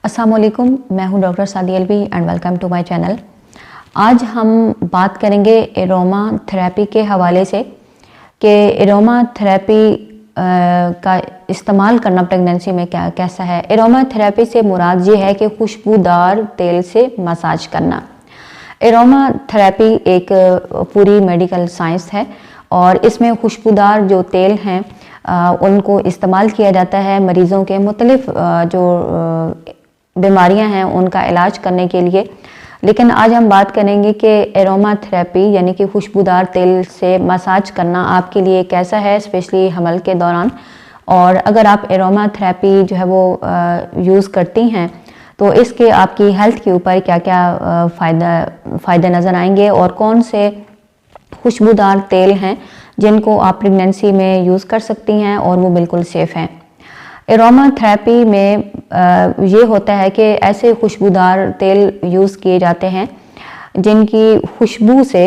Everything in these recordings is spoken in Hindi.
अस्सलाम वालेकुम, मैं हूं doctor Saadi Alvi and welcome to my channel. आज हम बात करेंगे एरोमा थेरेपी के हवाले से कि एरोमा थेरेपी का इस्तेमाल करना प्रेगनेंसी में कैसा है। एरोमा थेरेपी से मुराद ये है कि खुशबूदार तेल से मसाज करना। एरोमा थेरेपी एक पूरी मेडिकल साइंस है और इसमें खुशबूदार जो तेल हैं उनको इस्तेमाल किया जाता है मरीज़ों के मुख्तलिफ जो बीमारियां हैं उनका इलाज करने के लिए। लेकिन आज हम बात करेंगे कि एरोमा थेरेपी यानी कि खुशबूदार तेल से मसाज करना आपके लिए कैसा है, स्पेशली हमल के दौरान। और अगर आप एरोमा थेरेपी जो है वो यूज़ करती हैं तो इसके आपकी हेल्थ के ऊपर क्या क्या फ़ायदे नज़र आएंगे और कौन से खुशबूदार तेल हैं जिनको आप प्रेगनेंसी में यूज़ कर सकती हैं और वो बिल्कुल सेफ़ हैं। एरोमा थेरेपी में ये होता है कि ऐसे खुशबूदार तेल यूज़ किए जाते हैं जिनकी खुशबू से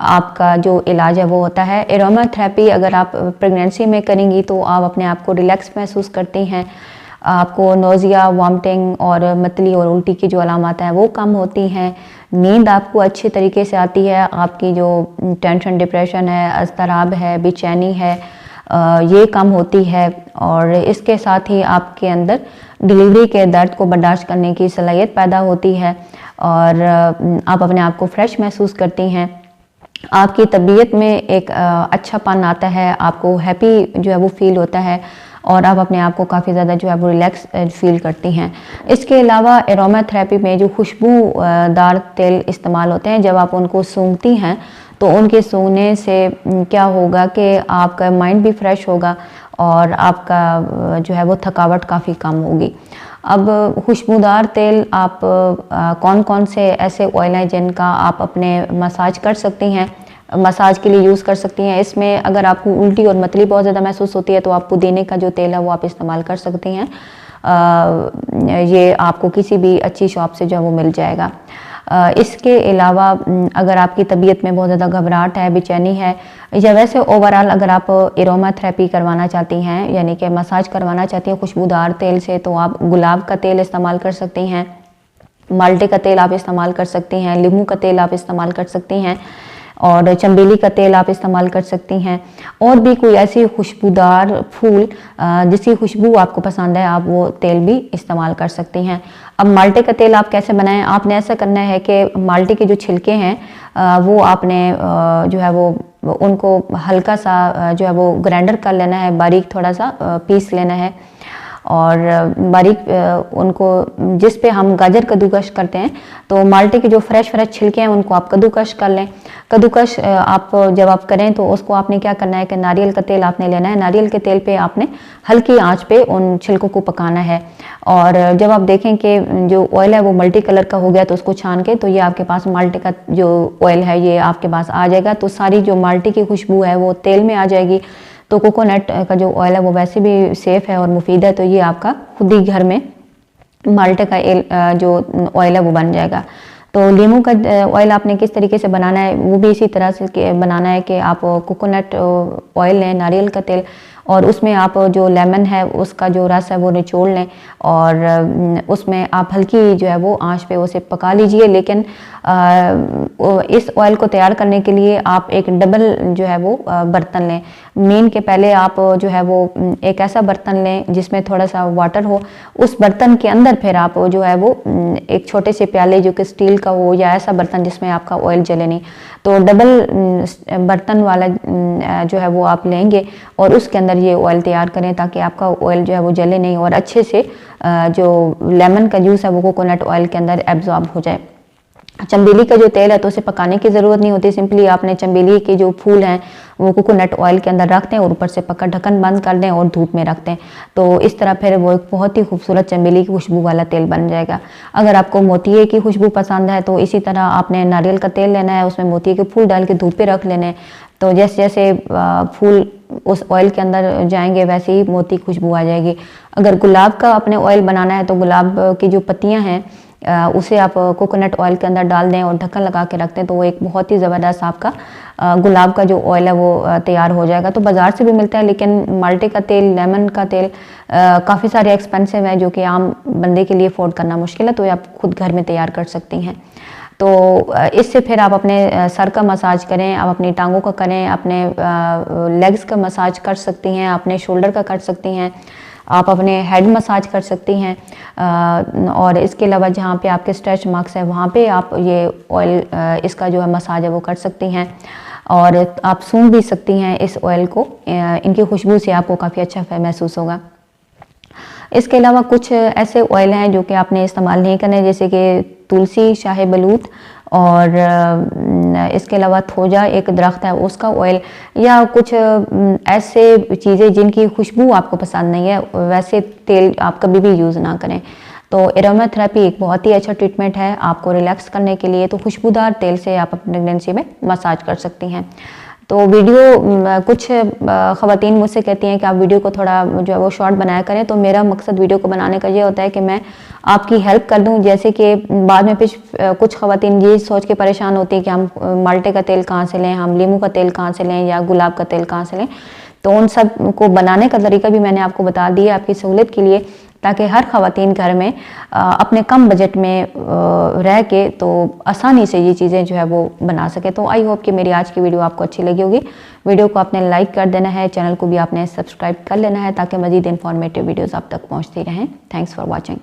आपका जो इलाज है वो होता है। एरोमा थेरेपी अगर आप प्रेगनेंसी में करेंगी तो आप अपने आप को रिलैक्स महसूस करती हैं, आपको नोज़िया, वॉमिटिंग और मतली और उल्टी की जो अलामत हैं वो कम होती हैं, नींद आपको अच्छे तरीके से आती है, आपकी जो टेंशन, डिप्रेशन है, अज़्तराब है, बेचैनी है ये कम होती है और इसके साथ ही आपके अंदर डिलीवरी के दर्द को बर्दाश्त करने की सलाहियत पैदा होती है और आप अपने आप को फ्रेश महसूस करती हैं। आपकी तबीयत में एक अच्छापन आता है, आपको हैप्पी जो है वो फील होता है और आप अपने आप को काफ़ी ज़्यादा जो है वो रिलैक्स फील करती हैं। इसके अलावा एरोमा थेरेपी में जो खुशबूदार तेल इस्तेमाल होते हैं, जब आप उनको सूंघती हैं तो उनके सूंघने से क्या होगा कि आपका माइंड भी फ्रेश होगा और आपका जो है वो थकावट काफ़ी कम होगी। अब खुशबूदार तेल आप कौन कौन से ऐसे ऑयल हैं जिनका आप अपने मसाज कर सकती हैं, मसाज के लिए यूज़ कर सकती हैं। इसमें अगर आपको उल्टी और मतली बहुत ज़्यादा महसूस होती है तो आप पुदीने का जो तेल है वो आप इस्तेमाल कर सकती हैं। ये आपको किसी भी अच्छी शॉप से जो है वो मिल जाएगा। इसके अलावा अगर आपकी तबीयत में बहुत ज़्यादा घबराहट है, बेचैनी है या वैसे ओवरऑल अगर आप एरोमा थेरेपी करवाना चाहती हैं यानी कि मसाज करवाना चाहती हैं खुशबूदार तेल से, तो आप गुलाब का तेल इस्तेमाल कर सकती हैं, माल्टे का तेल आप इस्तेमाल कर सकती हैं, लीमू का तेल आप इस्तेमाल कर सकती हैं और चमेली का तेल आप इस्तेमाल कर सकती हैं। और भी कोई ऐसी खुशबूदार फूल जिसकी खुशबू आपको पसंद है आप वो तेल भी इस्तेमाल कर सकती हैं। अब माल्टे का तेल आप कैसे बनाएं? आपने ऐसा करना है कि माल्टे के जो छिलके हैं वो आपने जो है वो उनको हल्का सा जो है वो ग्राइंडर कर लेना है, बारीक थोड़ा सा पीस लेना है और बारीक उनको जिस पे हम गाजर कद्दूकश करते हैं तो माल्टे के जो फ्रेश छिलके हैं उनको आप कद्दूकश कर लें। कद्दूकश आप जब आप करें तो उसको आपने क्या करना है कि नारियल का तेल आपने लेना है, नारियल के तेल पे आपने हल्की आंच पे उन छिलकों को पकाना है और जब आप देखें कि जो ऑयल है वो मल्टी कलर का हो गया तो उसको छान के तो ये आपके पास माल्टे का जो ऑयल है ये आपके पास आ जाएगा। तो सारी जो माल्टे की खुशबू है वो तेल में आ जाएगी। तो कोकोनट का जो ऑयल है वो वैसे भी सेफ़ है और मुफीद है, तो ये आपका खुद ही घर में माल्टे का जो ऑयल है वो बन जाएगा। तो लीमू का ऑयल आपने किस तरीके से बनाना है वो भी इसी तरह से बनाना है कि आप कोकोनट ऑयल लें, नारियल का तेल, और उसमें आप जो लेमन है उसका जो रस है वो निचोड़ लें और उसमें आप हल्की जो है वो आंच पे उसे पका लीजिए। लेकिन इस ऑयल को तैयार करने के लिए आप एक डबल जो है वो बर्तन लें। मेन के पहले आप जो है वो एक ऐसा बर्तन लें जिसमें थोड़ा सा वाटर हो, उस बर्तन के अंदर फिर आप जो है वो एक छोटे से प्याले जो कि स्टील का हो या ऐसा बर्तन जिसमें आपका ऑयल जले नहीं, तो डबल बर्तन वाला जो है वो आप लेंगे और उसके अंदर ये ऑयल तैयार करें ताकि आपका ऑयल जो है वो जले नहीं और अच्छे से जो लेमन का जूस है वो कोकोनट ऑयल के अंदर एब्जॉर्ब हो जाए। चमेली का जो तेल है तो उसे पकाने की ज़रूरत नहीं होती, सिंपली आपने चमेली के जो फूल हैं वो कोकोनट ऑयल के अंदर रख दें और ऊपर से पक्का ढक्कन बंद कर दें और धूप में रख दें। तो इस तरह फिर वो एक बहुत ही खूबसूरत चमेली की खुशबू वाला तेल बन जाएगा। अगर आपको मोतिये की खुशबू पसंद है तो इसी तरह आपने नारियल का तेल लेना है, उसमें मोतिये के फूल डाल के धूप पे रख लेने। तो जैसे जैसे फूल उस ऑयल के अंदर जाएंगे वैसे ही मोती खुशबू आ जाएगी। अगर गुलाब का अपने ऑयल बनाना है तो गुलाब की जो पत्तियां हैं उसे आप कोकोनट ऑयल के अंदर डाल दें और ढक्कन लगा के रख दें तो वो एक बहुत ही ज़बरदस्त आपका गुलाब का जो ऑयल है वो तैयार हो जाएगा। तो बाज़ार से भी मिलता है, लेकिन माल्टे का तेल, लेमन का तेल काफ़ी सारे एक्सपेंसिव है जो कि आम बंदे के लिए अफोर्ड करना मुश्किल है, तो ये आप खुद घर में तैयार कर सकती हैं। तो इससे फिर आप अपने सर का मसाज करें, आप अपनी टांगों का करें, अपने लेग्स का मसाज कर सकती हैं, अपने शोल्डर का कर सकती हैं, आप अपने हेड मसाज कर सकती हैं। और इसके अलावा जहाँ पे आपके स्ट्रेच मार्क्स हैं वहाँ पे आप ये ऑयल इसका जो है मसाज है वो कर सकती हैं। और आप सूंघ भी सकती हैं इस ऑयल को, इनकी खुशबू से आपको काफ़ी अच्छा महसूस होगा। इसके अलावा कुछ ऐसे ऑयल हैं जो कि आपने इस्तेमाल नहीं करने, जैसे कि तुलसी, शाह बलूत और इसके अलावा थोजा एक दरख्त है उसका ऑयल, या कुछ ऐसे चीज़ें जिनकी खुशबू आपको पसंद नहीं है, वैसे तेल आप कभी भी यूज़ ना करें। तो एरोमा थेरेपी एक बहुत ही अच्छा ट्रीटमेंट है आपको रिलैक्स करने के लिए। तो खुशबूदार तेल से आप अपनी प्रेगनेंसी में मसाज कर सकती हैं। तो वीडियो कुछ ख़वातीन मुझसे कहती हैं कि आप वीडियो को थोड़ा जो है वो शॉर्ट बनाया करें, तो मेरा मकसद वीडियो को बनाने का ये होता है कि मैं आपकी हेल्प कर दूं। जैसे कि बाद में कुछ ख़वातीन ये सोच के परेशान होती हैं कि हम माल्टे का तेल कहाँ से लें, हम लीमू का तेल कहाँ से लें, या गुलाब का तेल कहाँ से लें। तो उन सब को बनाने का तरीका भी मैंने आपको बता दिया आपकी सहूलियत के लिए, ताकि हर ख़वातीन घर में अपने कम बजट में रह के तो आसानी से ये चीज़ें जो है वो बना सके। तो आई होप कि मेरी आज की वीडियो आपको अच्छी लगी होगी। वीडियो को आपने लाइक कर देना है, चैनल को भी आपने सब्सक्राइब कर लेना है ताकि मज़ीद इन्फॉर्मेटिव वीडियोज़ आप तक पहुँचती रहें। Thanks for watching.